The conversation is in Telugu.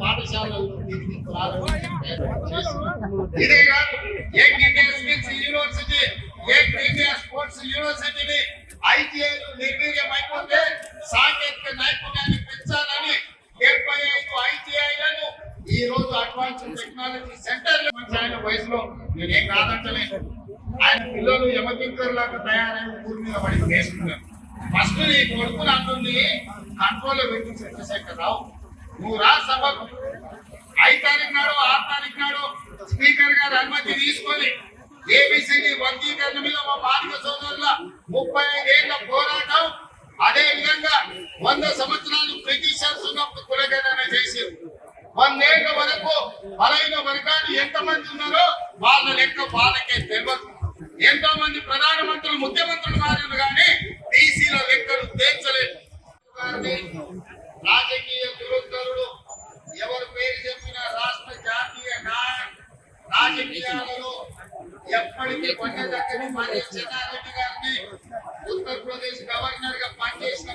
పాఠశాలల్లో దీనికి ఇదే కాదు young India skills university, young India sports యూనివర్సిటీని ఐటీఐలు నిర్వీర్యమైపోతే సాంకేతిక నైపుణ్యాన్ని పెంచాలని 75 ఐటీఐలను ఈ రోజు అడ్వాన్స్ టెక్నాలజీ సెంటర్లు ఆయన వయసులో నేనేం కాదంటలేదు. ఆయన పిల్లలు యమకింకర్లాగా తయారై ఊరి మీద పడి వేసుకున్నారు. ఫస్ట్ నీ కొడుకులు అంటుంది కంట్రోల్లో పెట్టి చంద్రశేఖరరావు, నువ్వు రా సభకు 5 తారీఖు నాడు 6 తారీఖు నాడు స్పీకర్ గారి అనుమతి తీసుకొని ఏబిసిడి వర్గీకరణ మీద మా బాలిక సోదరుల 35 ఏళ్ల పోరాటం, అదే విధంగా 100 సంవత్సరాలు బ్రిటిషర్స్ ఉన్నప్పుడు కులగణన చేసి 100 ఏళ్ల వరకు బలైన వర్గాలు ఎంతమంది ఉన్నారో వాళ్ళ లెక్క వాళ్ళకే తెలియదు. ఎంతో మంది ప్రధానమంత్రులు ముఖ్యమంత్రులు మారారు కానీ బీసీల లెక్కలు తేల్చలేదు. రాజకీయ దురుద్ధరుడు ఎవరు పేరు చెప్పినా రాష్ట్ర జాతీయ రాజకీయాలలో ఎప్పటికీ పనిచేసిన చెన్నారెడ్డి గారిని ఉత్తరప్రదేశ్ గవర్నర్ గా పనిచేసిన